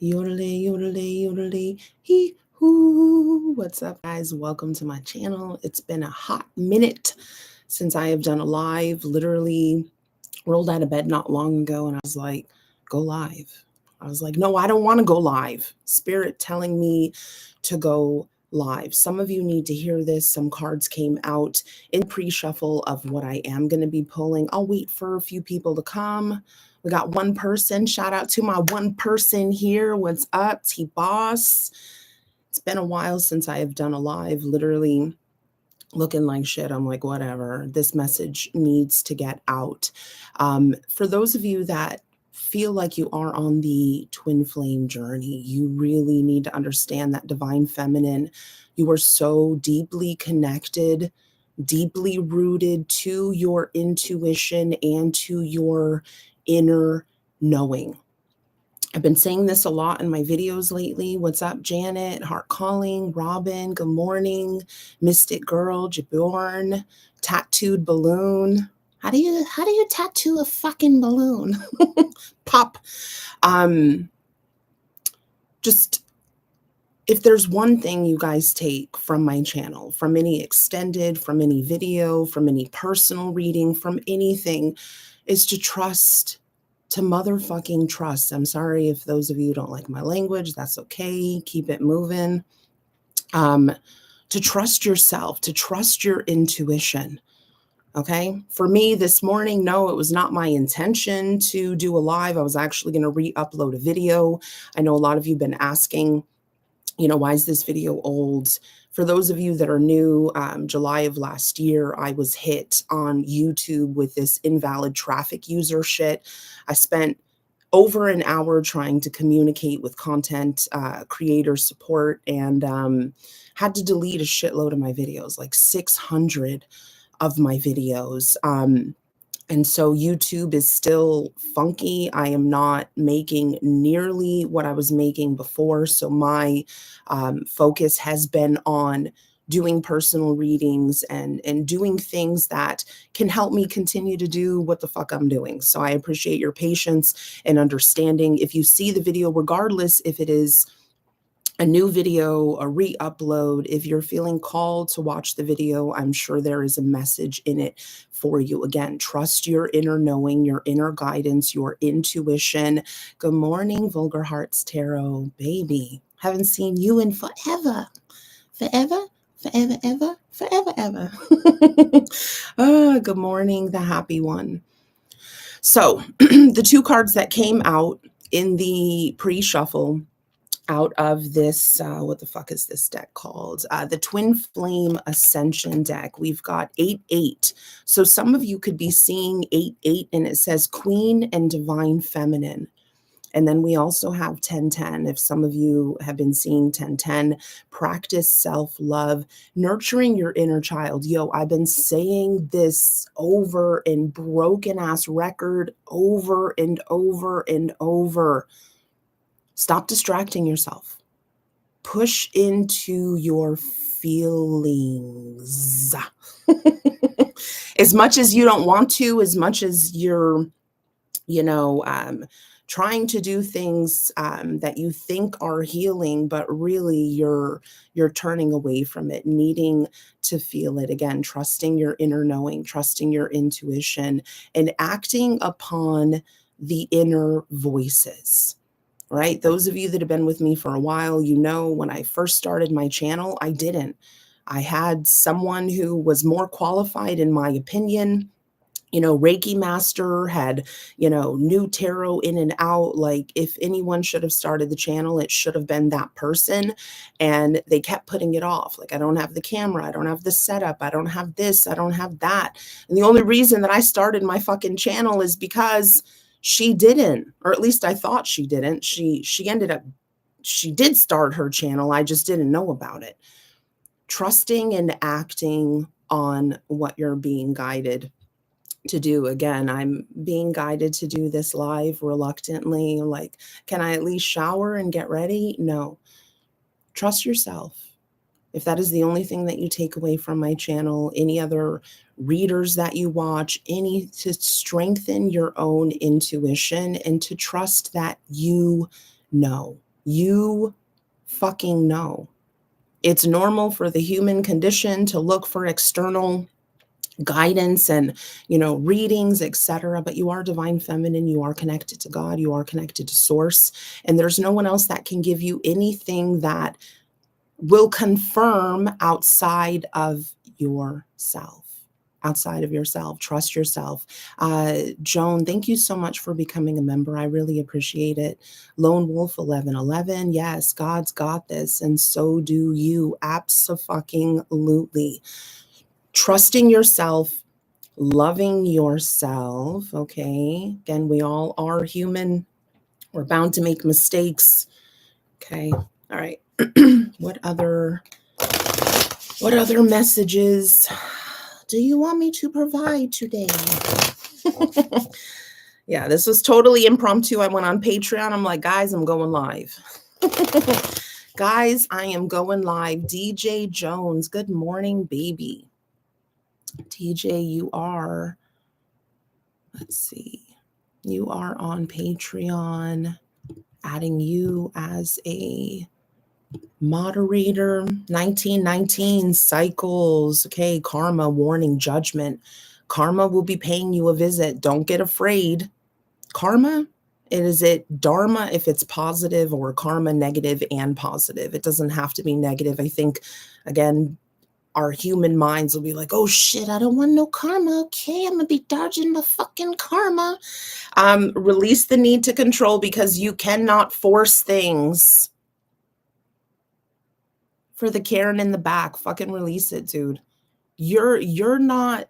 Yodelay, yodelay, yodelay, hee hoo. What's up, guys? Welcome to my channel. It's been a hot minute since I have done a live. Literally rolled out of bed not long ago and I was like, go live. I was like, no, I don't want to go live. Spirit telling me to go live. Some of you need to hear this. Some cards came out in pre-shuffle of what I am going to be pulling. I'll wait for a few people to come. We got one person. Shout out to my one person here. What's up, T-Boss? It's been a while since I have done a live. Literally looking like shit. I'm like, whatever. This message needs to get out. For those of you that feel like you are on the twin flame journey, you really need to understand that divine feminine. You are so deeply connected, deeply rooted to your intuition and to your inner knowing. I've been saying this a lot in my videos lately. What's up, Janet? Heart Calling, Robin, good morning. Mystic Girl, Jaborn, Tattooed Balloon. How do you tattoo a fucking balloon? Pop. Just if there's one thing you guys take from my channel, from any extended, from any video, from any personal reading, from anything, is to trust, to motherfucking trust. I'm sorry if those of you don't like my language, that's okay. Keep it moving. To trust yourself, to trust your intuition. Okay. For me this morning, no, it was not my intention to do a live. I was actually going to re-upload a video. I know a lot of you have been asking, why is this video old? For those of you that are new, July of last year, I was hit on YouTube with this invalid traffic user shit. I spent over an hour trying to communicate with content creator support and had to delete a shitload of my videos, like 600 of my videos. And so YouTube is still funky. I am not making nearly what I was making before. So my focus has been on doing personal readings and doing things that can help me continue to do what the fuck I'm doing. So I appreciate your patience and understanding. If you see the video, regardless if it is a new video, a re-upload, if you're feeling called to watch the video, I'm sure there is a message in it for you. Again, trust your inner knowing, your inner guidance, your intuition. Good morning, Vulgar Hearts Tarot, baby. Haven't seen you in forever. Forever, forever, ever, forever, ever. Good morning, the happy one. So the two cards that came out in the pre-shuffle out of this, what the fuck is this deck called? The Twin Flame Ascension deck. We've got 8-8. So some of you could be seeing 8-8 and it says Queen and Divine Feminine. And then we also have 10-10. If some of you have been seeing 10-10, practice self-love, nurturing your inner child. Yo, I've been saying this over and broken ass record over and over and over. Stop distracting yourself. Push into your feelings. As much as you don't want to, as much as you're, trying to do things that you think are healing, but really you're turning away from it, needing to feel it again, trusting your inner knowing, trusting your intuition, and acting upon the inner voices. Right? Those of you that have been with me for a while, when I first started my channel, I didn't. I had someone who was more qualified in my opinion, Reiki master, had, new tarot in and out. Like if anyone should have started the channel, it should have been that person. And they kept putting it off. Like, I don't have the camera. I don't have the setup. I don't have this. I don't have that. And the only reason that I started my fucking channel is because she didn't, or at least I thought she didn't. She did start her channel. I just didn't know about it. Trusting and acting on what you're being guided to do. Again, I'm being guided to do this live reluctantly. Like, can I at least shower and get ready? No. Trust yourself. If that is the only thing that you take away from my channel, any other readers that you watch, to strengthen your own intuition and to trust that you know. You fucking know. It's normal for the human condition to look for external guidance and, readings, etc. But you are divine feminine. You are connected to God. You are connected to source. And there's no one else that can give you anything that will confirm outside of yourself. Outside of yourself. Trust yourself. Joan, thank you so much for becoming a member. I really appreciate it. Lone Wolf 1111. Yes, God's got this. And so do you. Abso-fucking-lutely. Trusting yourself, loving yourself. Okay. Again, we all are human. We're bound to make mistakes. Okay. All right. What other messages do you want me to provide today? Yeah, this was totally impromptu. I went on Patreon. I'm like, guys, I'm going live. Guys, I am going live. DJ Jones, good morning, baby. DJ, you are, let's see, you are on Patreon. Adding you as a moderator. 1919 cycles. Okay, karma, warning, judgment. Karma will be paying you a visit. Don't get afraid. Karma, is it dharma if it's positive, or karma negative and positive? It doesn't have to be negative. I think, again, our human minds will be like, oh shit, I don't want no karma. Okay, I'm gonna be dodging the fucking karma. Release the need to control, because you cannot force things. For the Karen in the back, fucking release it, dude. You're not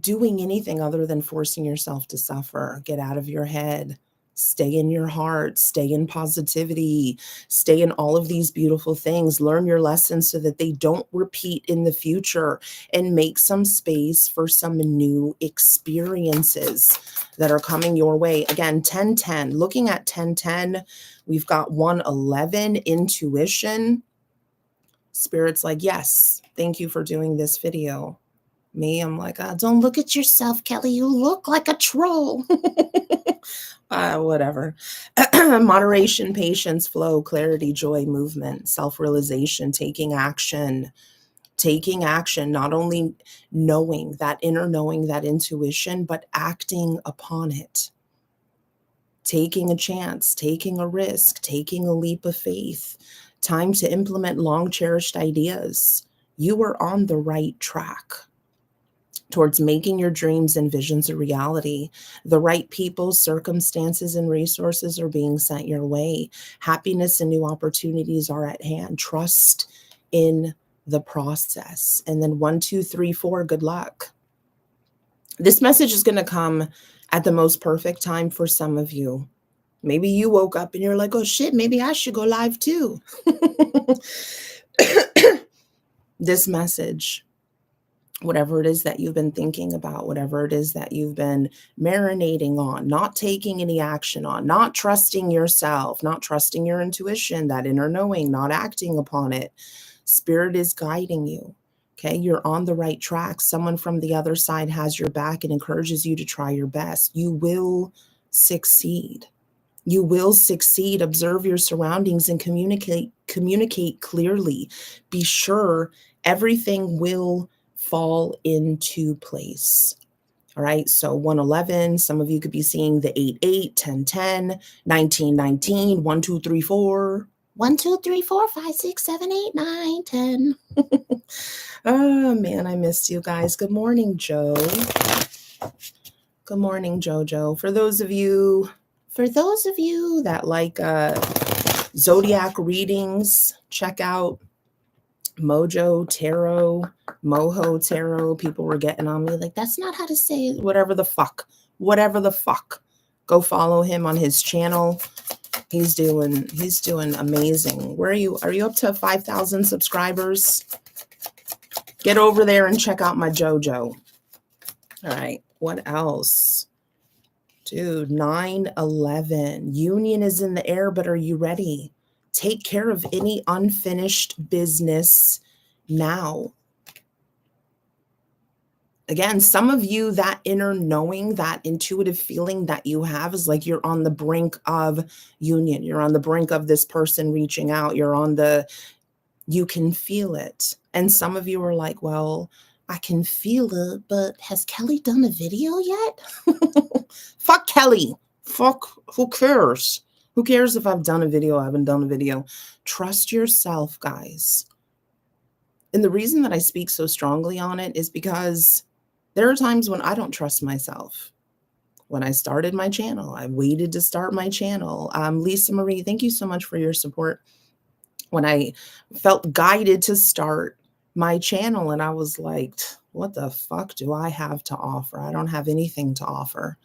doing anything other than forcing yourself to suffer. Get out of your head. Stay in your heart. Stay in positivity. Stay in all of these beautiful things. Learn your lessons so that they don't repeat in the future, and make some space for some new experiences that are coming your way. Again, 1010. Looking at 1010, we've got 111, intuition. Spirit's like, yes, thank you for doing this video. Me, I'm like, don't look at yourself, Kelly. You look like a troll. Whatever. Moderation, patience, flow, clarity, joy, movement, self-realization, taking action, not only knowing that inner knowing, that intuition, but acting upon it. Taking a chance, taking a risk, taking a leap of faith. Time to implement long-cherished ideas. You are on the right track towards making your dreams and visions a reality. The right people, circumstances, and resources are being sent your way. Happiness and new opportunities are at hand. Trust in the process. And then 1, 2, 3, 4, good luck. This message is going to come at the most perfect time for some of you. Maybe you woke up and you're like, oh shit, maybe I should go live too. This message, whatever it is that you've been thinking about, whatever it is that you've been marinating on, not taking any action on, not trusting yourself, not trusting your intuition, that inner knowing, not acting upon it. Spirit is guiding you. Okay, you're on the right track. Someone from the other side has your back and encourages you to try your best. You will succeed. You will succeed. Observe your surroundings and communicate clearly. Be sure everything will fall into place. All right, so 111, some of you could be seeing the 88, 1010, 1919, 1, 2, 3, 4. 1, 2, 3, 4, 5, 6, 7, 8, 9, 10. Oh man, I missed you guys. Good morning, Joe. Good morning, Jojo. For those of you that like zodiac readings, check out Mojo Tarot, Moho Tarot. People were getting on me like, that's not how to say it. Whatever the fuck. Go follow him on his channel. He's doing amazing. Where are you? Are you up to 5,000 subscribers? Get over there and check out my Jojo. All right. What else? Dude, 9/11. Union is in the air, but are you ready? Take care of any unfinished business now. Again, some of you, that inner knowing, that intuitive feeling that you have is like you're on the brink of union. You're on the brink of this person reaching out. You can feel it. And some of you are like, well, I can feel it, but has Kelly done a video yet? Fuck Kelly. Fuck, who cares? Who cares if I've done a video, I haven't done a video? Trust yourself, guys. And the reason that I speak so strongly on it is because there are times when I don't trust myself. When I started my channel, I waited to start my channel. Lisa Marie, thank you so much for your support. When I felt guided to start my channel and I was like, what the fuck do I have to offer? I don't have anything to offer.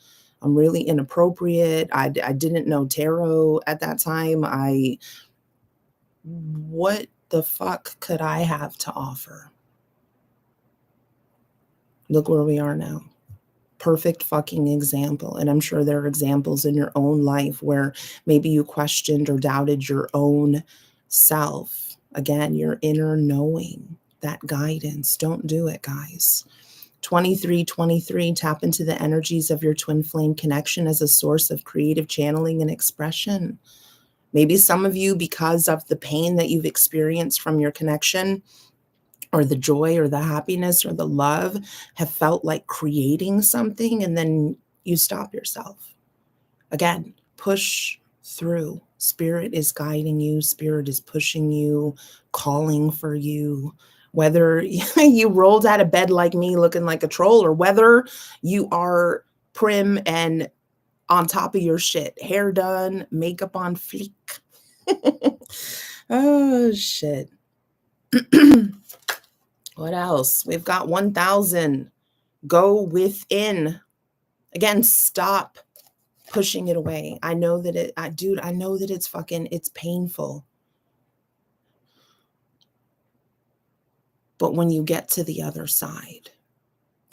I'm really inappropriate. I didn't know tarot at that time. What the fuck could I have to offer? Look where we are now. Perfect fucking example. And I'm sure there are examples in your own life where maybe you questioned or doubted your own self. Again, your inner knowing, that guidance. Don't do it, guys. 2323, tap into the energies of your twin flame connection as a source of creative channeling and expression. Maybe some of you, because of the pain that you've experienced from your connection, or the joy or the happiness or the love, have felt like creating something and then you stop yourself. Again, push through. Spirit is guiding you. Spirit is pushing you, calling for you. Whether you rolled out of bed like me looking like a troll, or whether you are prim and on top of your shit, hair done, makeup on fleek. Oh, shit. What else? We've got 1000. Go within. Again, stop pushing it away. I know that I know that it's painful. But when you get to the other side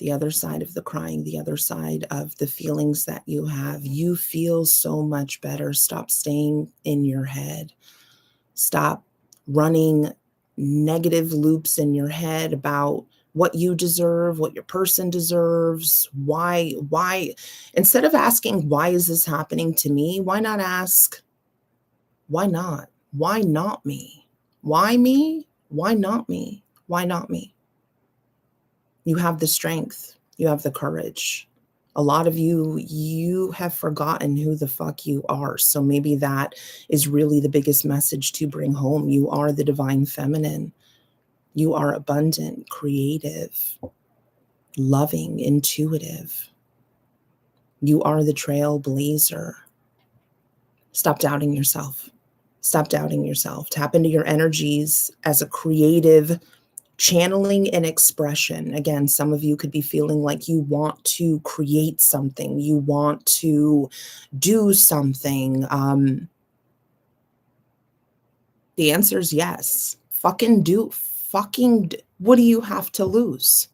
of the crying, the other side of the feelings that you have, you feel so much better. Stop staying in your head. Stop running negative loops in your head about what you deserve, what your person deserves, why, instead of asking, why is this happening to me? Why not ask, why not? Why not me? Why me? Why not me? Why not me? You have the strength. You have the courage. A lot of you have forgotten who the fuck you are. So maybe that is really the biggest message to bring home. You are the divine feminine. You are abundant, creative, loving, intuitive. You are the trailblazer. Stop doubting yourself. Stop doubting yourself. Tap into your energies as a creative channeling and expression. Again, some of you could be feeling like you want to create something. You want to do something. The answer is yes. What do you have to lose?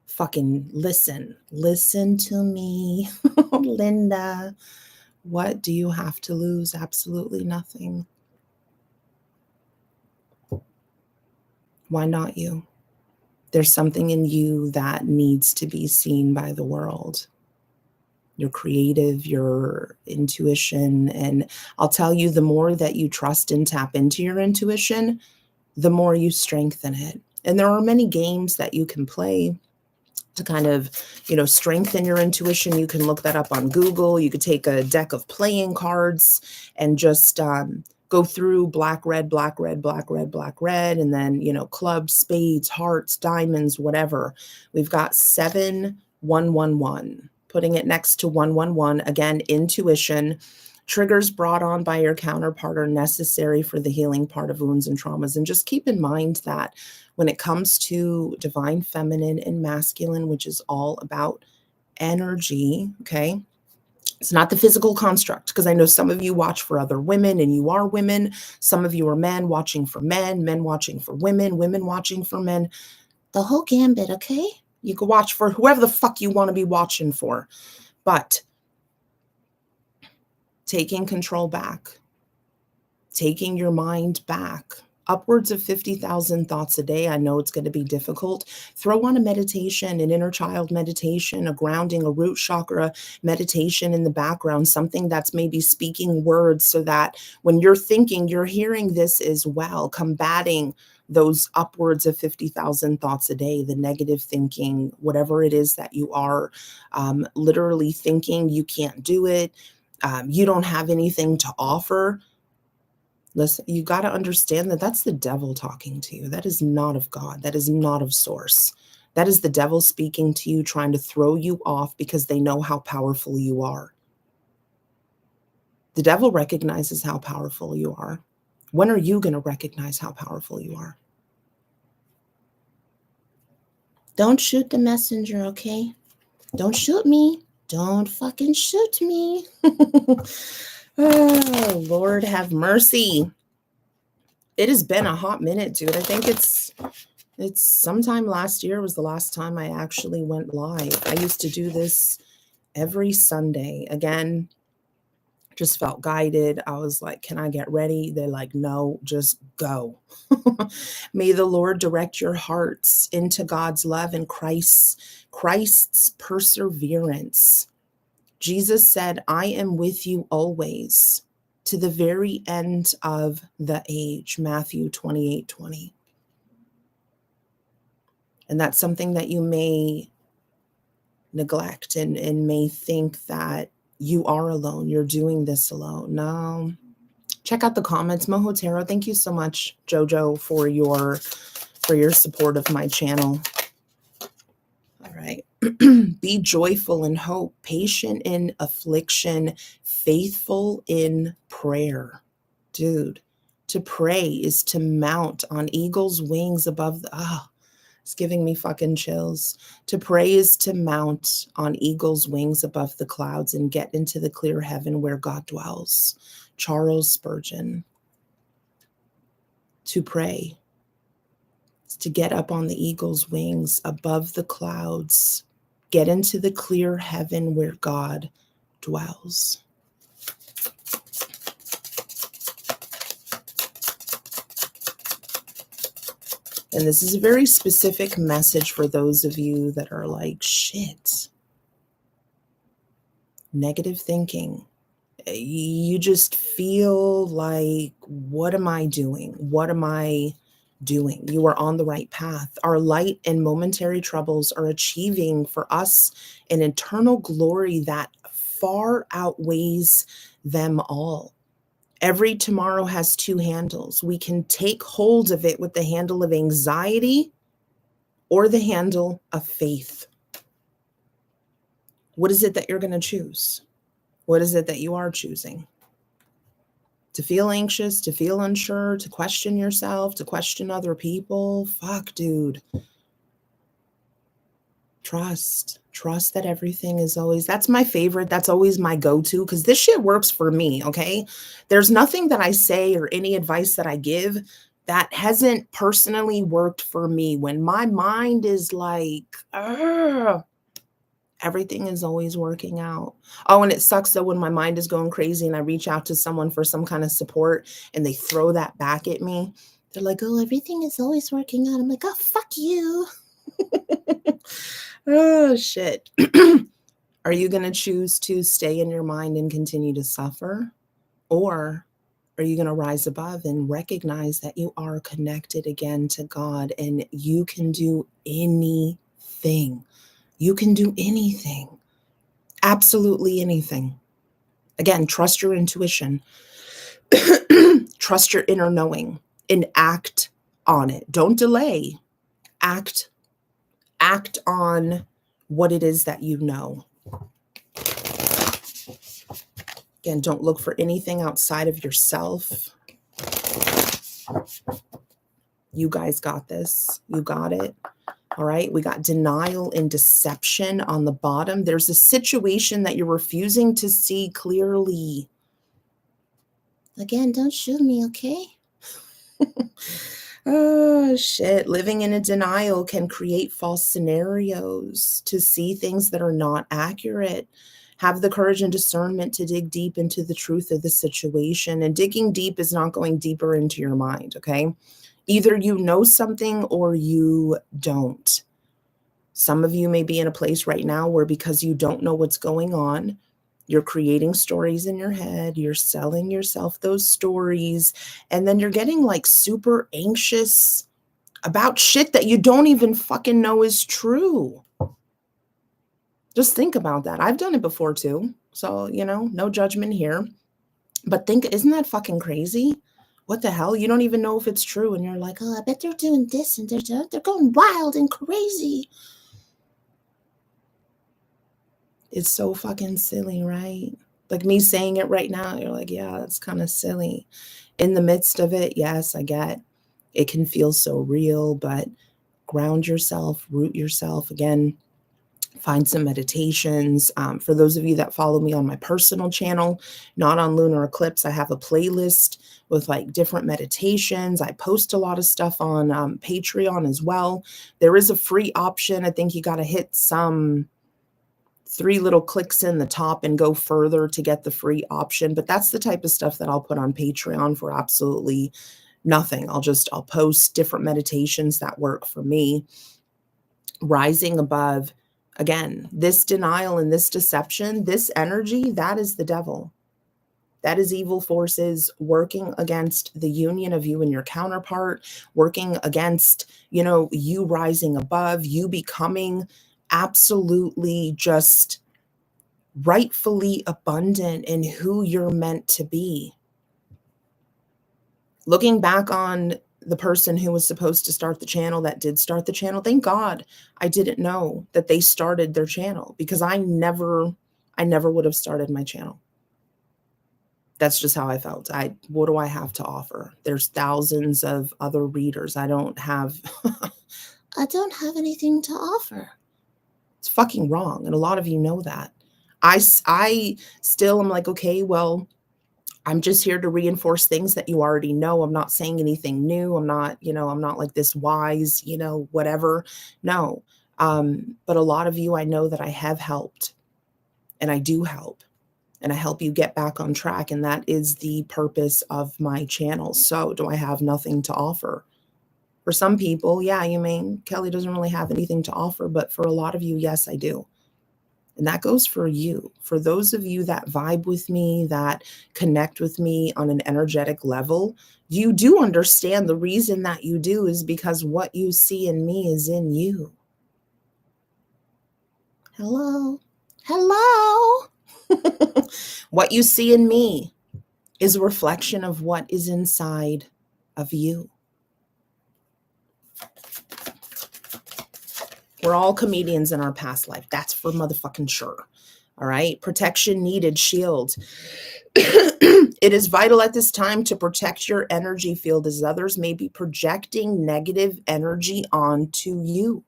Fucking listen. Listen to me, Linda. What do you have to lose? Absolutely nothing. Why not you? There's something in you that needs to be seen by the world. Your creative, your intuition. And I'll tell you, the more that you trust and tap into your intuition, the more you strengthen it. And there are many games that you can play to kind of, strengthen your intuition. You can look that up on Google. You could take a deck of playing cards and just go through black, red, black, red, black, red, black, red, and then, clubs, spades, hearts, diamonds, whatever. We've got 7111, putting it next to 111. Again, intuition. Triggers brought on by your counterpart are necessary for the healing part of wounds and traumas. And just keep in mind that when it comes to divine feminine and masculine, which is all about energy, okay? It's not the physical construct, because I know some of you watch for other women and you are women. Some of you are men watching for men watching for women watching for men. The whole gambit, okay? You can watch for whoever the fuck you want to be watching for. But taking control back, taking your mind back, Upwards of 50,000 thoughts a day. I know it's going to be difficult. Throw on a meditation, an inner child meditation, a grounding, a root chakra meditation in the background, something that's maybe speaking words so that when you're thinking, you're hearing this as well, combating those upwards of 50,000 thoughts a day, the negative thinking, whatever it is that you are literally thinking you can't do it, you don't have anything to offer. Listen, you got to understand that that's the devil talking to you. That is not of God. That is not of source. That is the devil speaking to you, trying to throw you off because they know how powerful you are. The devil recognizes how powerful you are. When are you going to recognize how powerful you are? Don't shoot the messenger, okay? Don't shoot me. Don't fucking shoot me. Oh, Lord have mercy. It has been a hot minute, dude. I think it's sometime last year was the last time I actually went live. I used to do this every Sunday. Again, just felt guided. I was like, can I get ready? They're like, no, just go. May the Lord direct your hearts into God's love and Christ's perseverance. Jesus said, I am with you always to the very end of the age, Matthew 28:20. And that's something that you may neglect and may think that you are alone. You're doing this alone. No. Check out the comments. Moho Tarot, thank you so much, Jojo, for your support of my channel. All right. Be joyful in hope, patient in affliction, faithful in prayer. Dude, to pray is to mount on eagle's wings above the... It's giving me fucking chills. To pray is to mount on eagle's wings above the clouds and get into the clear heaven where God dwells. Charles Spurgeon. To pray is to get up on the eagle's wings above the clouds, get into the clear heaven where God dwells. And this is a very specific message for those of you that are like, shit, negative thinking. You just feel like, what am I doing? What am I doing? You are on the right path. Our light and momentary troubles are achieving for us an eternal glory that far outweighs them all. Every tomorrow has two handles. We can take hold of it with the handle of anxiety or the handle of faith. What is it that you're going to choose? What is it that you are choosing? To feel anxious, to feel unsure, to question yourself, to question other people? Fuck, dude. Trust that everything is always, that's my favorite. That's always my go-to because this shit works for me, okay? There's nothing that I say or any advice that I give that hasn't personally worked for me. When my mind is like, everything is always working out. Oh, and it sucks though when my mind is going crazy and I reach out to someone for some kind of support and they throw that back at me. They're like, oh, everything is always working out. I'm like, oh, fuck you. Oh, shit. Are you going to choose to stay in your mind and continue to suffer? Or are you going to rise above and recognize that you are connected again to God and you can do anything? You can do anything. Absolutely anything. Again, trust your intuition. Trust your inner knowing and act on it. Don't delay. Act on what it is that you know. Again, don't look for anything outside of yourself. You guys got this. You got it. All right. We got denial and deception on the bottom. There's a situation that you're refusing to see clearly. Again, don't shoot me, okay? Oh, shit. Living in a denial can create false scenarios to see things that are not accurate. Have the courage and discernment to dig deep into the truth of the situation. And digging deep is not going deeper into your mind, okay? Either you know something or you don't. Some of you may be in a place right now where, because you don't know what's going on, you're creating stories in your head, you're selling yourself those stories, and then you're getting like super anxious about shit that you don't even fucking know is true. Just think about that. I've done it before too. So, no judgment here. But isn't that fucking crazy? What the hell? You don't even know if it's true. And you're like, oh, I bet they're doing this and they're going wild and crazy. It's so fucking silly, right? Like me saying it right now, you're like, yeah, that's kind of silly. In the midst of it, yes, I get it can feel so real, but ground yourself, root yourself. Again, find some meditations. For those of you that follow me on my personal channel, not on lunar eclipse, I have a playlist with like different meditations. I post a lot of stuff on Patreon as well. There is a free option. I think you got to hit some 3 little clicks in the top and go further to get the free option. But that's the type of stuff that I'll put on Patreon for absolutely nothing. I'll post different meditations that work for me. Rising above, again, this denial and this deception, this energy, that is the devil. That is evil forces working against the union of you and your counterpart, working against, you rising above, you becoming absolutely just rightfully abundant in who you're meant to be. Looking back on the person who was supposed to start the channel that did start the channel, thank God I didn't know that they started their channel, because I never would have started my channel. That's just how I felt. What do I have to offer? There's thousands of other readers. I don't have anything to offer. It's fucking wrong. And a lot of you know that. I still am like, okay, well, I'm just here to reinforce things that you already know. I'm not saying anything new. I'm not like this wise, whatever. No. But a lot of you, I know that I have helped, and I do help, and I help you get back on track. And that is the purpose of my channel. So do I have nothing to offer? For some people, yeah, Kelly doesn't really have anything to offer, but for a lot of you, yes, I do. And that goes for you. For those of you that vibe with me, that connect with me on an energetic level, you do understand the reason that you do is because what you see in me is in you. Hello. Hello. What you see in me is a reflection of what is inside of you. We're all comedians in our past life. That's for motherfucking sure. All right. Protection needed, shield. It is vital at this time to protect your energy field, as others may be projecting negative energy onto you.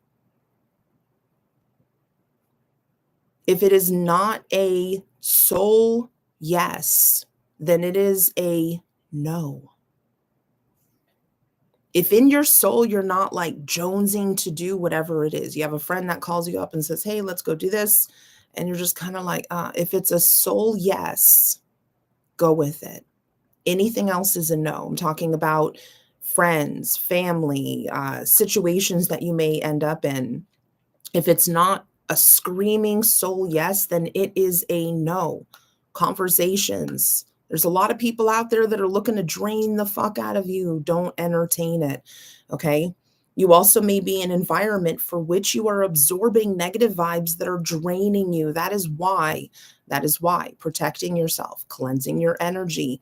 If it is not a soul yes, then it is a no. If in your soul you're not like jonesing to do whatever it is, you have a friend that calls you up and says, hey, let's go do this, and you're just kind of like, if it's a soul yes, go with it. Anything else is a no. I'm talking about friends, family, situations that you may end up in. If it's not a screaming soul yes, then it is a no. Conversations. There's a lot of people out there that are looking to drain the fuck out of you. Don't entertain it. Okay. You also may be in an environment for which you are absorbing negative vibes that are draining you. That is why protecting yourself, cleansing your energy,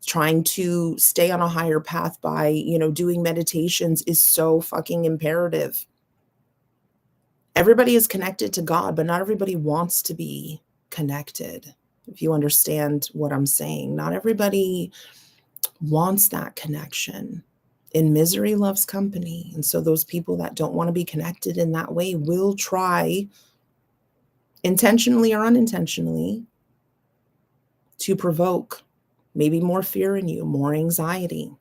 trying to stay on a higher path by, doing meditations is so fucking imperative. Everybody is connected to God, but not everybody wants to be connected. If you understand what I'm saying, not everybody wants that connection. And misery loves company. And so those people that don't want to be connected in that way will try, intentionally or unintentionally, to provoke maybe more fear in you, more anxiety.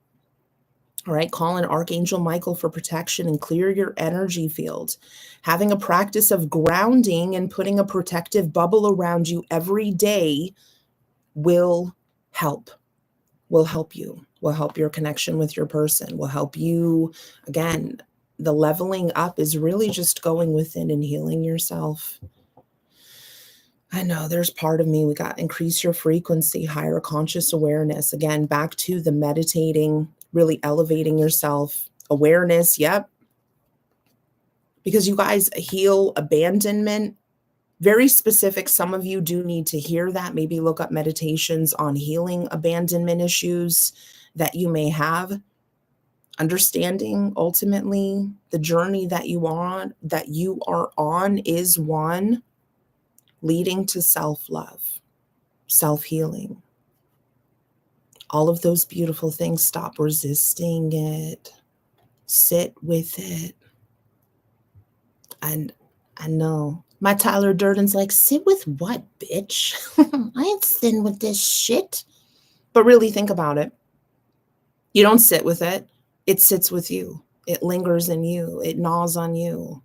All right, call in Archangel Michael for protection and clear your energy field. Having a practice of grounding and putting a protective bubble around you every day will help. Will help you. Will help your connection with your person. Will help you. Again, the leveling up is really just going within and healing yourself. I know there's part of me, we got increase your frequency, higher conscious awareness. Again, back to the meditating, really elevating yourself. Awareness, yep. Because you guys heal abandonment. Very specific. Some of you do need to hear that. Maybe look up meditations on healing abandonment issues that you may have. Understanding ultimately the journey that you are on is one leading to self-love, self-healing. All of those beautiful things. Stop resisting it. Sit with it. And I know my Tyler Durden's like, sit with what, bitch? I ain't sitting with this shit. But really think about it. You don't sit with it. It sits with you. It lingers in you. It gnaws on you.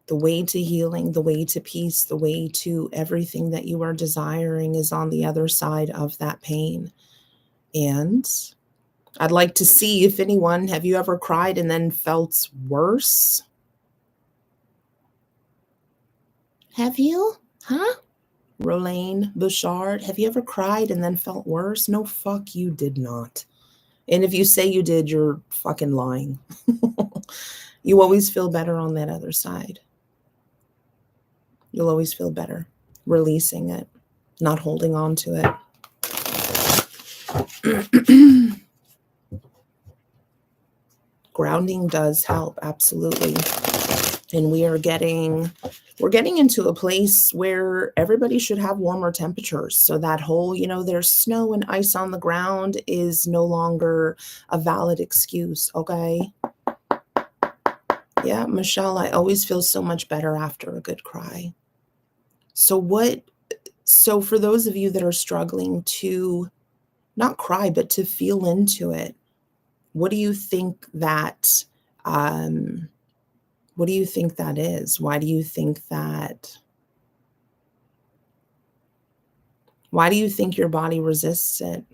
The way to healing, the way to peace, the way to everything that you are desiring is on the other side of that pain. And I'd like to see if anyone, have you ever cried and then felt worse? Have you? Huh? Rolane Bouchard, have you ever cried and then felt worse? No, fuck, you did not. And if you say you did, you're fucking lying. You always feel better on that other side. You'll always feel better releasing it, not holding on to it. Grounding does help, absolutely. And we're getting into a place where everybody should have warmer temperatures. So that whole, there's snow and ice on the ground is no longer a valid excuse, okay? Yeah, Michelle, I always feel so much better after a good cry. So for those of you that are struggling to not cry, but to feel into it, what do you think that is? Why do you think your body resists it?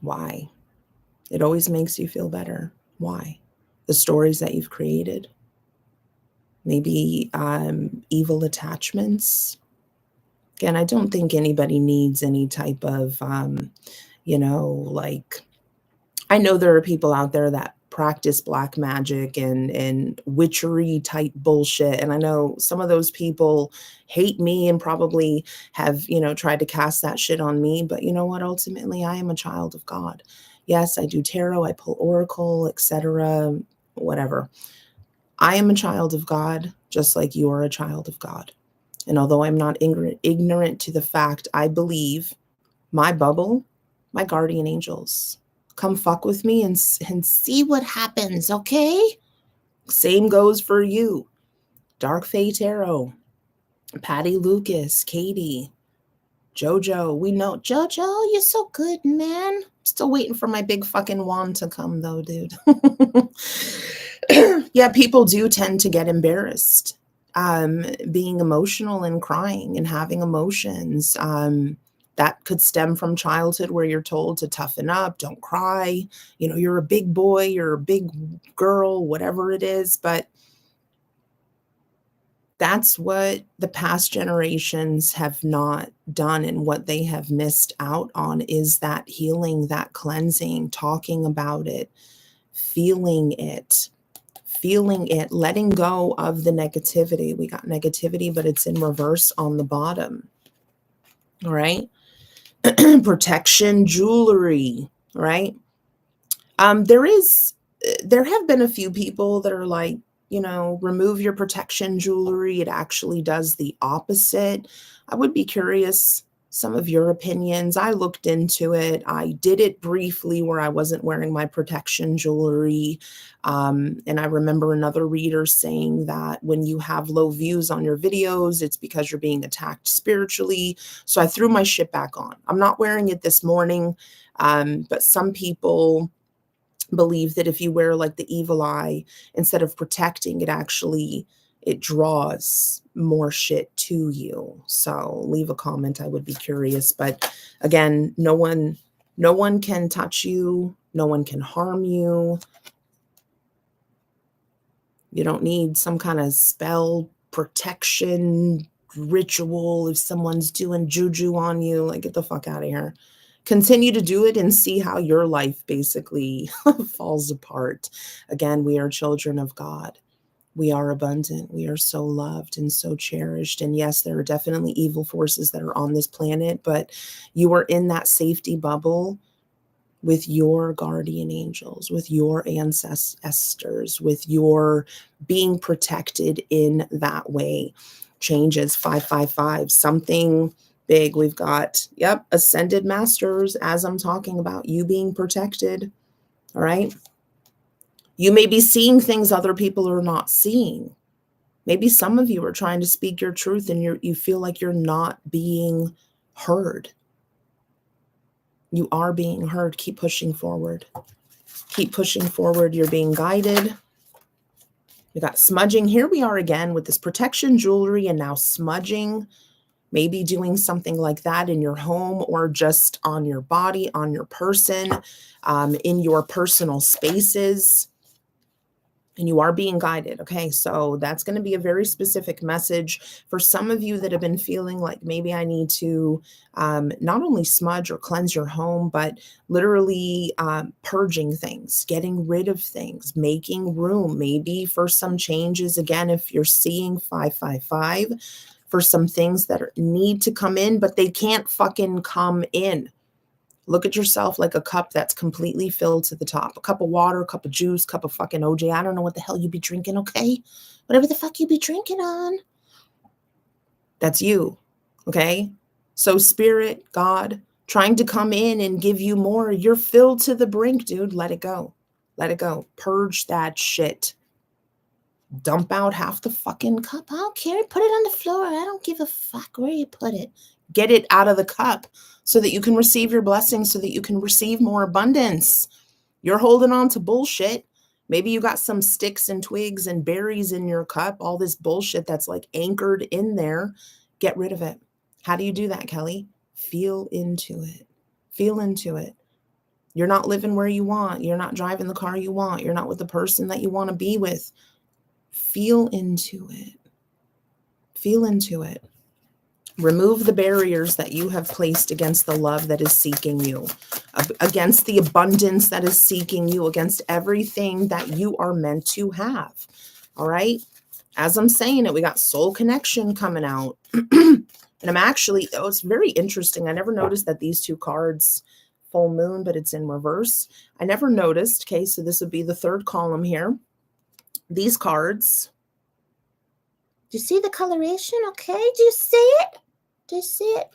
Why? It always makes you feel better. Why? The stories that you've created. Maybe evil attachments. Again, I don't think anybody needs any type of, I know there are people out there that practice black magic and witchery type bullshit. And I know some of those people hate me and probably have, tried to cast that shit on me. But you know what? Ultimately, I am a child of God. Yes, I do tarot, I pull oracle, etc., whatever. I am a child of God, just like you are a child of God. And although I'm not ignorant to the fact, I believe my bubble, my guardian angels, come fuck with me and see what happens, okay? Same goes for you. Dark Fae Tarot, Patty Lucas, Katie, Jojo. We know, Jojo, you're so good, man. Still waiting for my big fucking wand to come, though, dude. Yeah, people do tend to get embarrassed. Being emotional and crying and having emotions. That could stem from childhood where you're told to toughen up, don't cry. You're a big boy, you're a big girl, whatever it is. But that's what the past generations have not done, and what they have missed out on is that healing, that cleansing, talking about it, feeling it, letting go of the negativity. We got negativity, but it's in reverse on the bottom. All right. Protection jewelry, right? There have been a few people that are like, remove your protection jewelry. It actually does the opposite. I would be curious. some of your opinions. I looked into it. I did it briefly where I wasn't wearing my protection jewelry. And I remember another reader saying that when you have low views on your videos, it's because you're being attacked spiritually. So I threw my shit back on. I'm not wearing it this morning, but some people believe that if you wear like the evil eye, instead of protecting, it draws more shit to you. So leave a comment. I would be curious. But again, no one can touch you. No one can harm you. You don't need some kind of spell protection ritual if someone's doing juju on you. Like, get the fuck out of here. Continue to do it and see how your life basically falls apart. Again, we are children of God. We are abundant. We are so loved and so cherished. And yes, there are definitely evil forces that are on this planet, but you are in that safety bubble with your guardian angels, with your ancestors, with your being protected in that way. Changes 555, something big. We've got, yep, ascended masters, as I'm talking about, you being protected. All right. You may be seeing things other people are not seeing. Maybe some of you are trying to speak your truth and you feel like you're not being heard. You are being heard. Keep pushing forward. Keep pushing forward. You're being guided. We got smudging. Here we are again with this protection jewelry and now smudging. Maybe doing something like that in your home or just on your body, on your person, in your personal spaces. And you are being guided. Okay, so that's going to be a very specific message for some of you that have been feeling like maybe I need to not only smudge or cleanse your home, but literally purging things, getting rid of things, making room, maybe for some changes. Again, if you're seeing 555, for some things that need to come in, but they can't fucking come in. Look at yourself like a cup that's completely filled to the top. A cup of water, a cup of juice, cup of fucking OJ. I don't know what the hell you be drinking, okay? Whatever the fuck you be drinking on. That's you, okay? So spirit, God, trying to come in and give you more. You're filled to the brink, dude. Let it go. Let it go. Purge that shit. Dump out half the fucking cup. I don't care. Put it on the floor. I don't give a fuck where you put it. Get it out of the cup so that you can receive your blessings, so that you can receive more abundance. You're holding on to bullshit. Maybe you got some sticks and twigs and berries in your cup, all this bullshit that's like anchored in there. Get rid of it. How do you do that, Kelly? Feel into it. Feel into it. You're not living where you want. You're not driving the car you want. You're not with the person that you want to be with. Feel into it. Feel into it. Remove the barriers that you have placed against the love that is seeking you, against the abundance that is seeking you, against everything that you are meant to have. All right. As I'm saying it, we got soul connection coming out. And I'm actually, it's very interesting. I never noticed that these two cards, full moon, but it's in reverse. I never noticed. Okay. So this would be the third column here. These cards. Do you see the coloration? Okay. Do you see it? Do you see it?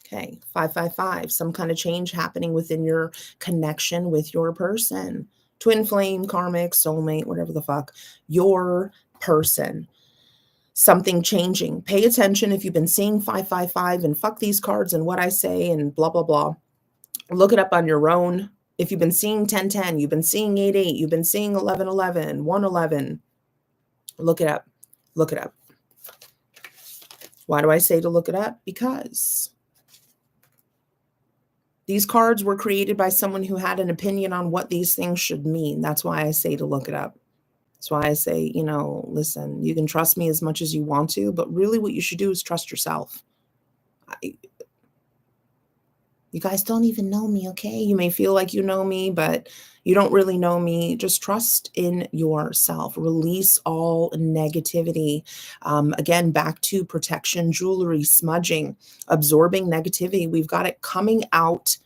Okay. 555. Some kind of change happening within your connection with your person. Twin flame, karmic, soulmate, whatever the fuck. Your person. Something changing. Pay attention if you've been seeing 555 and fuck these cards and what I say and blah, blah, blah. Look it up on your own. If you've been seeing 1010, you've been seeing 88, you've been seeing 1111, 111. Look it up. Look it up. Why do I say to look it up? Because these cards were created by someone who had an opinion on what these things should mean. That's why I say to look it up. That's why I say, listen, you can trust me as much as you want to, but really what you should do is trust yourself. You guys don't even know me, okay? You may feel like you know me, but you don't really know me. Just trust in yourself. Release all negativity. Again, back to protection, jewelry, smudging, absorbing negativity. We've got it coming out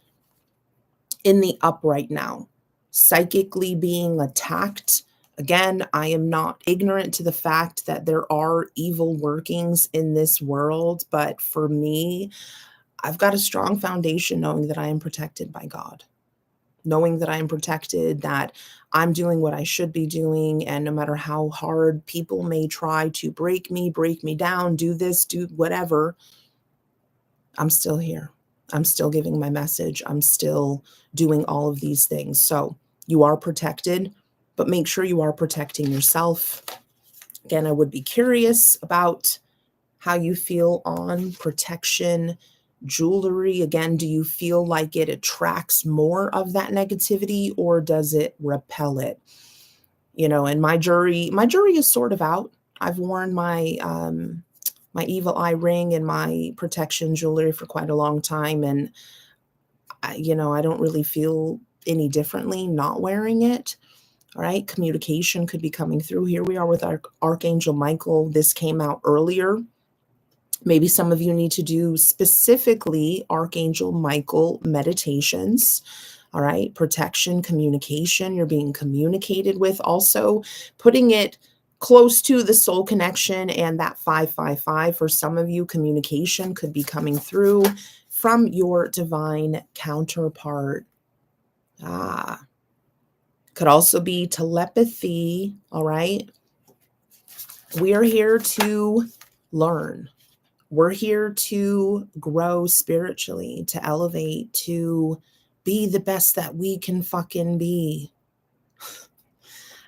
in the upright now. Psychically being attacked. Again, I am not ignorant to the fact that there are evil workings in this world, but for me, I've got a strong foundation knowing that I am protected by God, knowing that I am protected, that I'm doing what I should be doing. And no matter how hard people may try to break me down, do this, do whatever, I'm still here. I'm still giving my message. I'm still doing all of these things. So you are protected, but make sure you are protecting yourself. Again, I would be curious about how you feel on protection jewelry. Again, do you feel like it attracts more of that negativity, or does it repel it? You know, and my jury is sort of out. I've worn my my evil eye ring and my protection jewelry for quite a long time, and you know, I don't really feel any differently not wearing it. All right, communication could be coming through. Here we are with our Archangel Michael. This came out earlier. Maybe some of you need to do specifically Archangel Michael meditations. All right, protection, communication, you're being communicated with. Also, putting it close to the soul connection and that 555. For some of you, communication could be coming through from your divine counterpart. Could also be telepathy. All right, we are here to learn. We're here to grow spiritually, to elevate, to be the best that we can fucking be.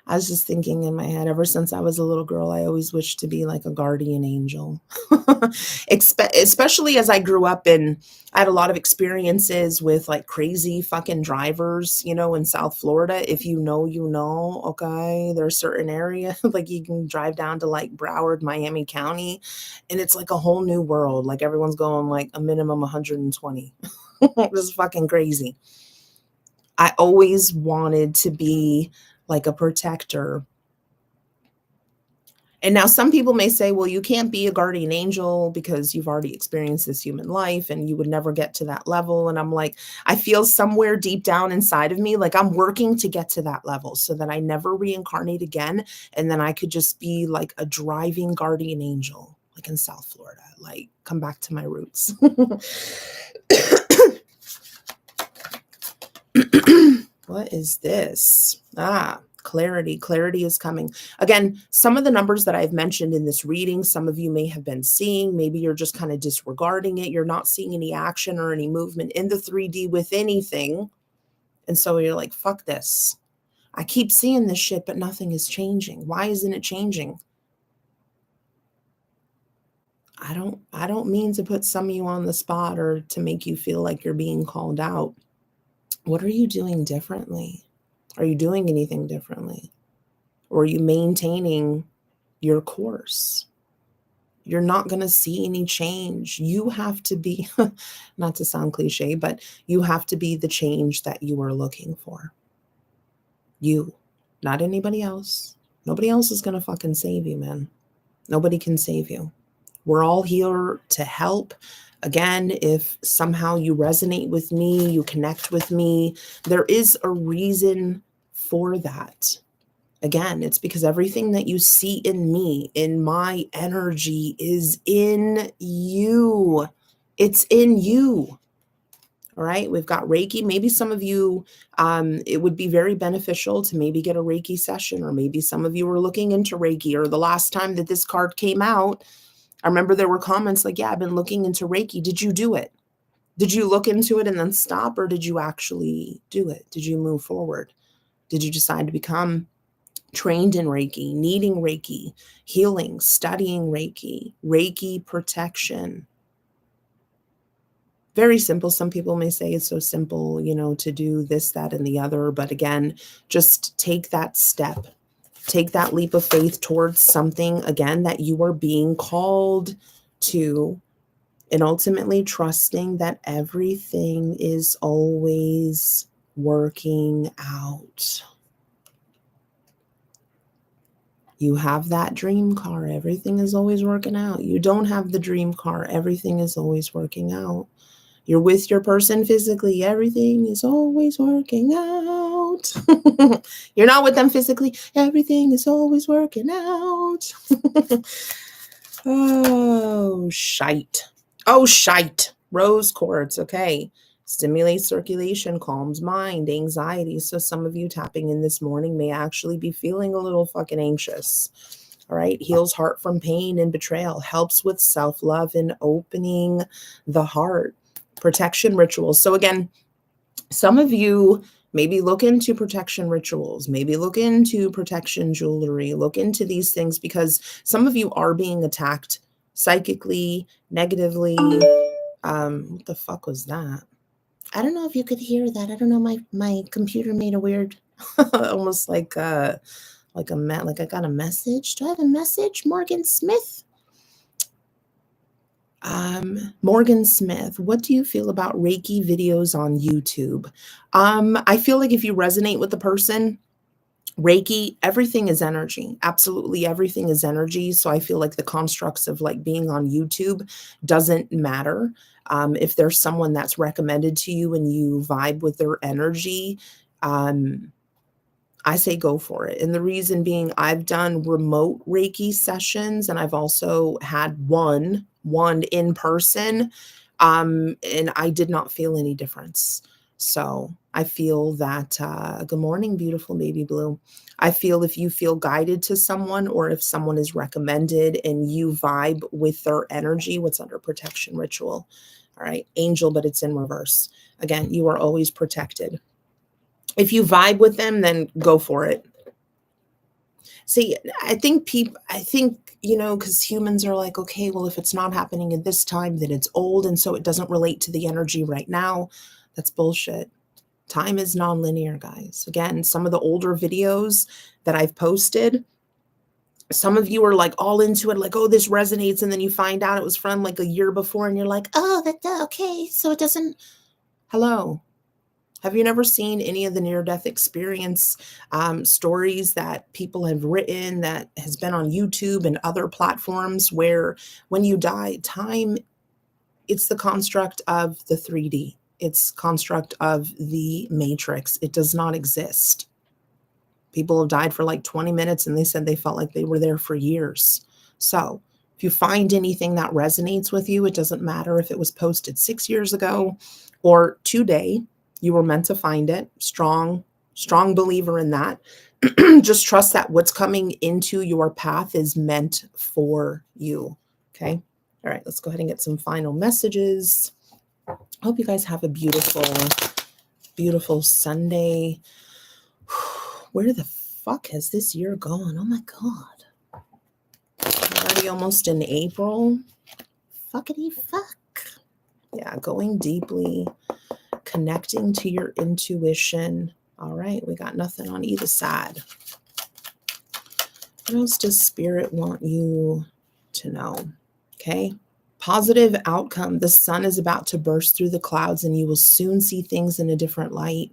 I was just thinking in my head, ever since I was a little girl, I always wished to be like a guardian angel. Especially as I grew up, and I had a lot of experiences with like crazy fucking drivers, you know, in South Florida. If you know, you know, okay, there's certain area, like you can drive down to like Broward, Miami County, and it's like a whole new world. Like everyone's going like a minimum 120. This is fucking crazy. I always wanted to be like a protector. And now some people may say, well, you can't be a guardian angel because you've already experienced this human life and you would never get to that level. And I'm like, I feel somewhere deep down inside of me, like I'm working to get to that level so that I never reincarnate again. And then I could just be like a driving guardian angel, like in South Florida, like come back to my roots. What is this? Clarity. Clarity is coming. Again, some of the numbers that I've mentioned in this reading, some of you may have been seeing. Maybe you're just kind of disregarding it. You're not seeing any action or any movement in the 3D with anything. And so you're like, fuck this. I keep seeing this shit, but nothing is changing. Why isn't it changing? I don't mean to put some of you on the spot or to make you feel like you're being called out. What are you doing differently? Are you doing anything differently? Or are you maintaining your course? You're not going to see any change. You have to be, not to sound cliche, but you have to be the change that you are looking for. You, not anybody else. Nobody else is going to fucking save you, man. Nobody can save you. We're all here to help. Again, if somehow you resonate with me, you connect with me, there is a reason for that. Again, it's because everything that you see in me, in my energy, is in you. It's in you. All right. We've got Reiki. Maybe some of you, it would be very beneficial to maybe get a Reiki session, or maybe some of you are looking into Reiki, or the last time that this card came out, I remember there were comments like, yeah, I've been looking into Reiki. Did you do it? Did you look into it and then stop, or did you actually do it? Did you move forward? Did you decide to become trained in Reiki, needing Reiki, healing, studying Reiki, Reiki protection? Very simple. Some people may say it's so simple, you know, to do this, that, and the other. But again, just take that step. Take that leap of faith towards something, again, that you are being called to, and ultimately trusting that everything is always working out. You have that dream car, everything is always working out. You don't have the dream car, everything is always working out. You're with your person physically, everything is always working out. You're not with them physically, everything is always working out. Oh, shite. Oh, shite. Rose quartz, okay. Stimulates circulation, calms mind, anxiety. So some of you tapping in this morning may actually be feeling a little fucking anxious. All right. Heals heart from pain and betrayal. Helps with self-love and opening the heart. Protection rituals. So again, some of you maybe look into protection rituals, maybe look into protection jewelry, look into these things because some of you are being attacked psychically, negatively. What the fuck was that? I don't know if you could hear that. I don't know. My computer made a weird, almost like I got a message. Do I have a message? Morgan Smith. Morgan Smith, what do you feel about Reiki videos on YouTube? I feel like if you resonate with the person, Reiki, everything is energy. Absolutely everything is energy. So I feel like the constructs of like being on YouTube doesn't matter. If there's someone that's recommended to you and you vibe with their energy, I say go for it. And the reason being, I've done remote Reiki sessions and I've also had one in person, and I did not feel any difference. So I feel that, good morning, beautiful baby blue. I feel if you feel guided to someone or if someone is recommended and you vibe with their energy, what's under protection ritual? All right, angel, but it's in reverse. Again, you are always protected. If you vibe with them, then go for it. See, I think because humans are like, okay, well, if it's not happening at this time, then it's old. And so it doesn't relate to the energy right now. That's bullshit. Time is nonlinear, guys. Again, some of the older videos that I've posted, some of you are like all into it, like, oh, this resonates. And then you find out it was from like a year before and you're like, oh, okay. So it doesn't, hello. Have you never seen any of the near-death experience stories that people have written that has been on YouTube and other platforms where when you die, time, it's the construct of the 3D. It's construct of the matrix. It does not exist. People have died for like 20 minutes and they said they felt like they were there for years. So if you find anything that resonates with you, it doesn't matter if it was posted 6 years ago or today. You were meant to find it. Strong believer in that. Just trust that what's coming into your path is meant for you. Okay. All right. Let's go ahead and get some final messages. I hope you guys have a beautiful, beautiful Sunday. Where the fuck has this year gone? Oh my God. Already almost in April. Fuckity fuck. Yeah. Going deeply. Connecting to your intuition. All right, we got nothing on either side. What else does Spirit want you to know? Okay, positive outcome. The sun is about to burst through the clouds and you will soon see things in a different light.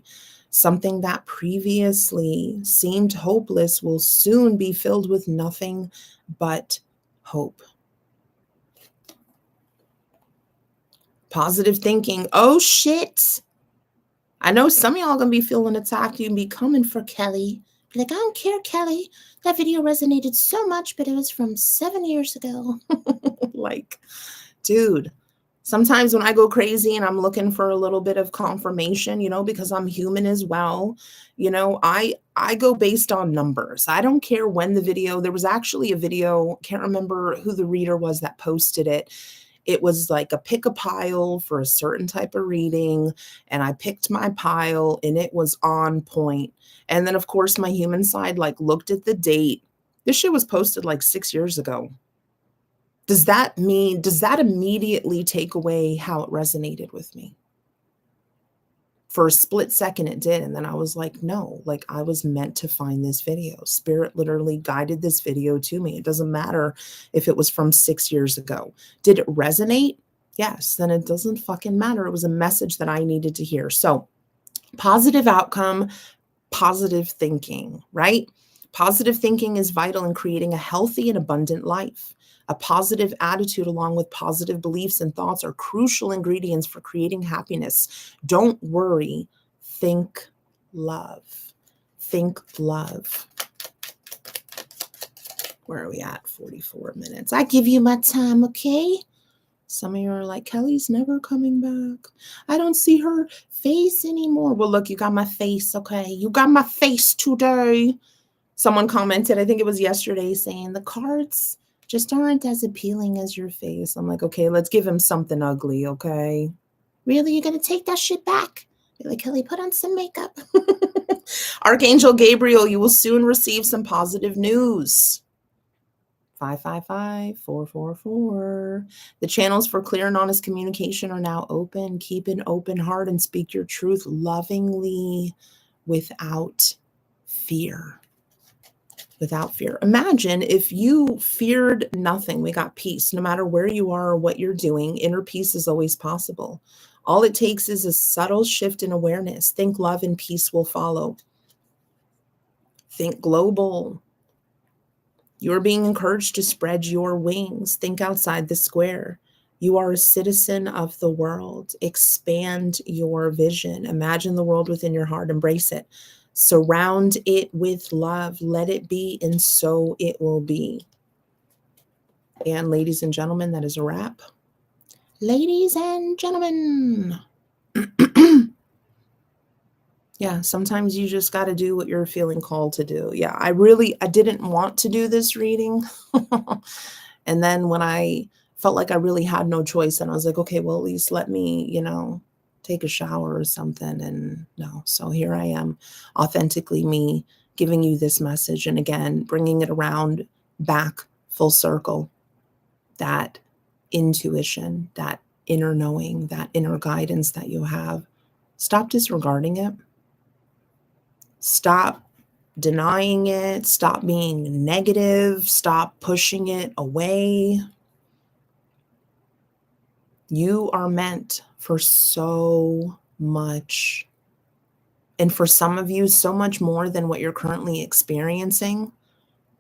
Something that previously seemed hopeless will soon be filled with nothing but hope. Positive thinking. Oh, shit. I know some of y'all going to be feeling attacked. You can be coming for Kelly. Be like, I don't care, Kelly. That video resonated so much, but it was from 7 years ago. Like, dude, sometimes when I go crazy and I'm looking for a little bit of confirmation, because I'm human as well, I go based on numbers. I don't care when the video, there was actually a video, can't remember who the reader was that posted it. It was like pick a pile for a certain type of reading. And I picked my pile and it was on point. And then of course my human side looked at the date. This shit was posted 6 years ago. Does that immediately take away how it resonated with me? For a split second it did. And then I was like, no, I was meant to find this video. Spirit literally guided this video to me. It doesn't matter if it was from 6 years ago. Did it resonate? Yes. Then it doesn't fucking matter. It was a message that I needed to hear. So positive outcome, positive thinking, right? Positive thinking is vital in creating a healthy and abundant life. A positive attitude along with positive beliefs and thoughts are crucial ingredients for creating happiness. Don't worry. Think love. Think love. Where are we at? 44 minutes. I give you my time, okay? Some of you are like, Kelly's never coming back. I don't see her face anymore. Well, look, you got my face, okay? You got my face today. Someone commented, I think it was yesterday, saying the cards just aren't as appealing as your face. I'm like, okay, let's give him something ugly, okay? Really? You're going to take that shit back? You're like, Kelly, put on some makeup. Archangel Gabriel, you will soon receive some positive news. 555-444. The channels for clear and honest communication are now open. Keep an open heart and speak your truth lovingly without fear. Without fear. Imagine if you feared nothing. We got peace. No matter where you are or what you're doing, inner peace is always possible. All it takes is a subtle shift in awareness. Think love and peace will follow. Think global. You're being encouraged to spread your wings. Think outside the square. You are a citizen of the world. Expand your vision. Imagine the world within your heart. Embrace it. Surround it with love. Let it be, and so it will be. And ladies and gentlemen, that is a wrap. Ladies and gentlemen. Yeah, sometimes you just got to do what you're feeling called to do. Yeah, I didn't want to do this reading. And then when I felt like I really had no choice, and I was like, okay, well, at least let me, take a shower or something. And no, so here I am, authentically me, giving you this message. And again, bringing it around back full circle, that intuition, that inner knowing, that inner guidance that you have. Stop disregarding it. Stop denying it. Stop being negative. Stop pushing it away. You are meant for so much. And for some of you, so much more than what you're currently experiencing.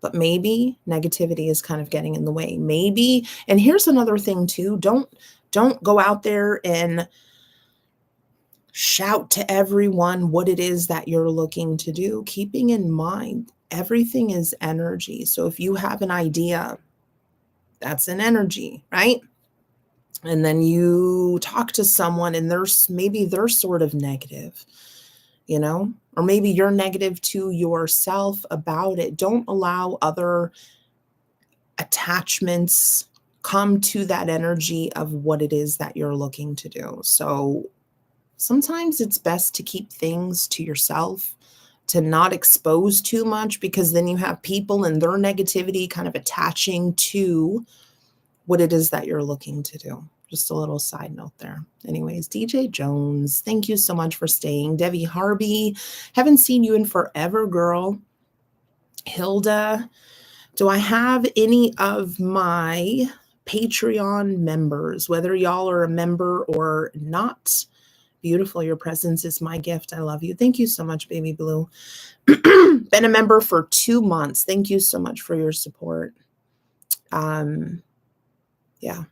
But maybe negativity is kind of getting in the way. Maybe, and here's another thing too, don't go out there and shout to everyone what it is that you're looking to do, keeping in mind everything is energy. So if you have an idea, that's an energy, right? And then you talk to someone and maybe they're sort of negative, or maybe you're negative to yourself about it. Don't allow other attachments come to that energy of what it is that you're looking to do. So sometimes it's best to keep things to yourself, to not expose too much, because then you have people and their negativity kind of attaching to what it is that you're looking to do. Just a little side note there. Anyways, DJ Jones, thank you so much for staying. Debbie Harvey, haven't seen you in forever, girl. Hilda, do I have any of my Patreon members, whether y'all are a member or not? Beautiful. Your presence is my gift. I love you. Thank you so much, Baby Blue. Been a member for 2 months. Thank you so much for your support. Yeah.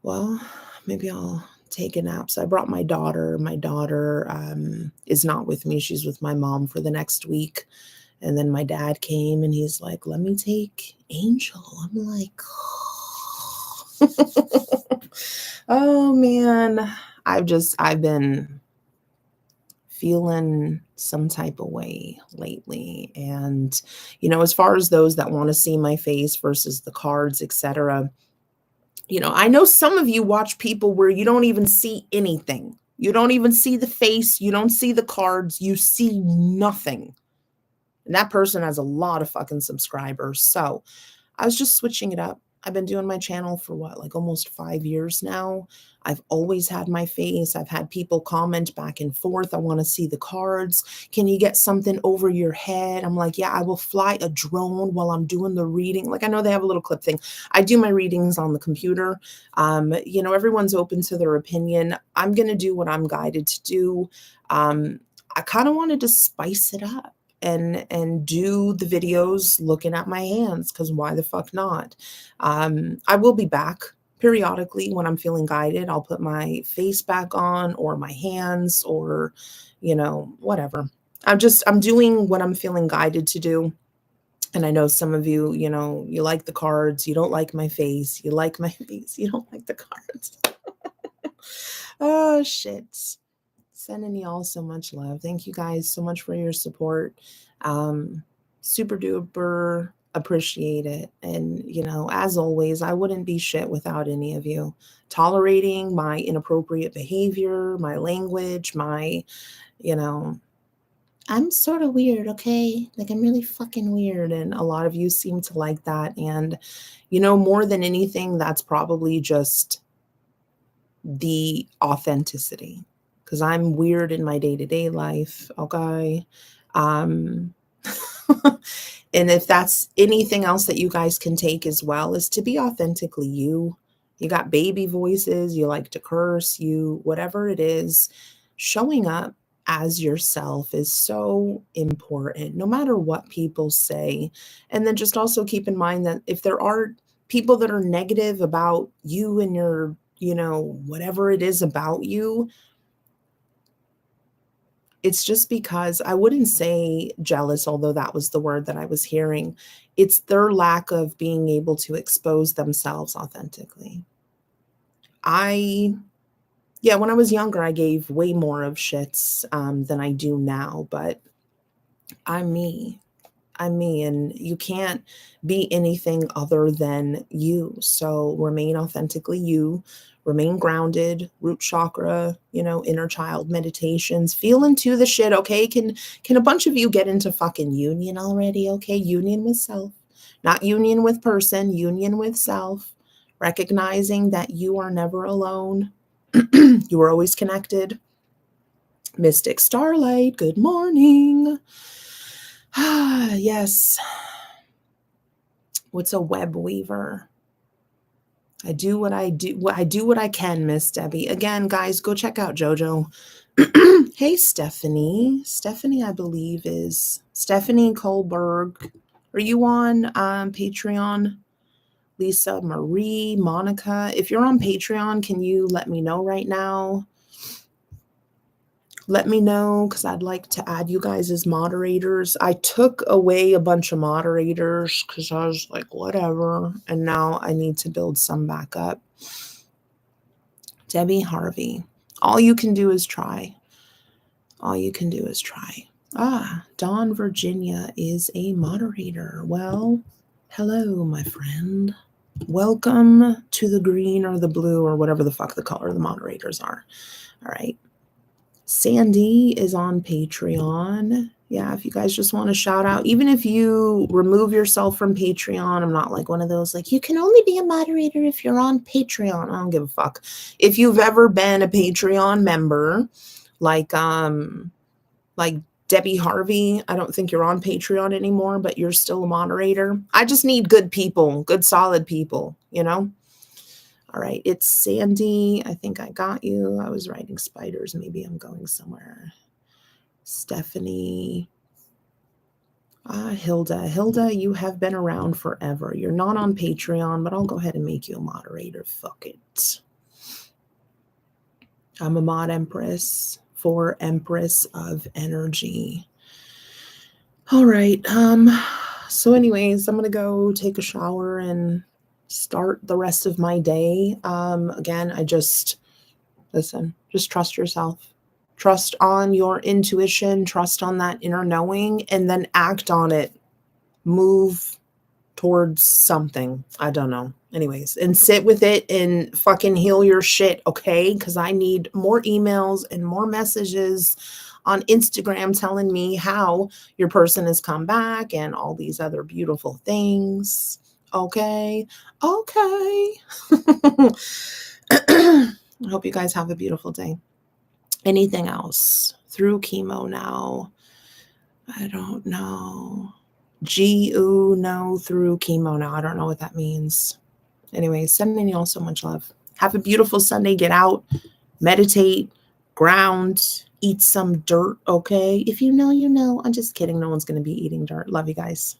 Well, maybe I'll take a nap. So I brought my daughter. My daughter is not with me. She's with my mom for the next week. And then my dad came and he's like, let me take Angel. I'm like, oh man, I've been feeling some type of way lately. And, as far as those that want to see my face versus the cards, etc., I know some of you watch people where you don't even see anything. You don't even see the face. You don't see the cards. You see nothing. And that person has a lot of fucking subscribers. So I was just switching it up. I've been doing my channel for almost 5 years now. I've always had my face. I've had people comment back and forth. I want to see the cards. Can you get something over your head? I'm like, yeah, I will fly a drone while I'm doing the reading. I know they have a little clip thing. I do my readings on the computer. Everyone's open to their opinion. I'm going to do what I'm guided to do. I kind of wanted to spice it up and do the videos looking at my hands, because why the fuck not? I will be back periodically when I'm feeling guided. I'll put my face back on, or my hands, or whatever. I'm doing what I'm feeling guided to do. And I know some of you, you know, you like the cards, you don't like my face, you like my face, you don't like the cards. Oh, shit. Sending y'all so much love. Thank you guys so much for your support. Super duper appreciate it. And, you know, as always, I wouldn't be shit without any of you tolerating my inappropriate behavior, my language, my, you know, I'm sort of weird, okay? Like, I'm really fucking weird. And a lot of you seem to like that. And, you know, more than anything, that's probably just the authenticity. Because I'm weird in my day-to-day life, okay? Um, and if that's anything else that you guys can take as well, is to be authentically you. You got baby voices, you like to curse, you, whatever it is, showing up as yourself is so important, no matter what people say. And then just also keep in mind that if there are people that are negative about you and your, you know, whatever it is about you, it's just because I wouldn't say jealous, although that was the word that I was hearing. It's their lack of being able to expose themselves authentically. Yeah, when I was younger, I gave way more of shits than I do now, but I'm me. I'm me, and you can't be anything other than you. So remain authentically you, remain grounded, root chakra, you know, inner child meditations, feel into the shit, okay? Can a bunch of you get into fucking union already, okay? Union with self, not union with person, union with self, recognizing that you are never alone. You are always connected. Mystic Starlight, good morning. Yes. What's a web weaver? I do what I do. I do what I can, Miss Debbie. Again, guys, go check out JoJo. Hey, Stephanie. Stephanie, I believe, is Stephanie Kohlberg. Are you on Patreon? Lisa Marie, Monica. If you're on Patreon, can you let me know right now? Let me know, because I'd like to add you guys as moderators. I took away a bunch of moderators because I was like, whatever. And now I need to build some back up. Debbie Harvey. All you can do is try. All you can do is try. Dawn Virginia is a moderator. Well, hello, my friend. Welcome to the green or the blue or whatever the fuck the color of the moderators are. All right. Sandy is on Patreon. Yeah, if you guys just want to shout out, even if you remove yourself from Patreon, I'm not like one of those, like, you can only be a moderator if you're on Patreon. I don't give a fuck. If you've ever been a Patreon member, like Debbie Harvey, I don't think you're on Patreon anymore, but you're still a moderator. I just need good people, good, solid people, you know? All right, it's Sandy. I think I got you. I was writing spiders. Maybe I'm going somewhere. Stephanie. Hilda. Hilda, you have been around forever. You're not on Patreon, but I'll go ahead and make you a moderator. Fuck it. I'm a mod empress for Empress of Energy. All right. So anyways, I'm going to go take a shower and start the rest of my day. Again, listen, just trust yourself. Trust on your intuition, trust on that inner knowing, and then act on it. Move towards something. I don't know. Anyways, and sit with it and fucking heal your shit, okay? Because I need more emails and more messages on Instagram telling me how your person has come back and all these other beautiful things. Okay. I hope you guys have a beautiful day. Anything else? Through chemo now. I don't know. no through chemo now. I don't know what that means. Anyway, sending y'all so much love. Have a beautiful Sunday. Get out, meditate, ground, eat some dirt, okay? If you know, you know. I'm just kidding. No one's going to be eating dirt. Love you guys.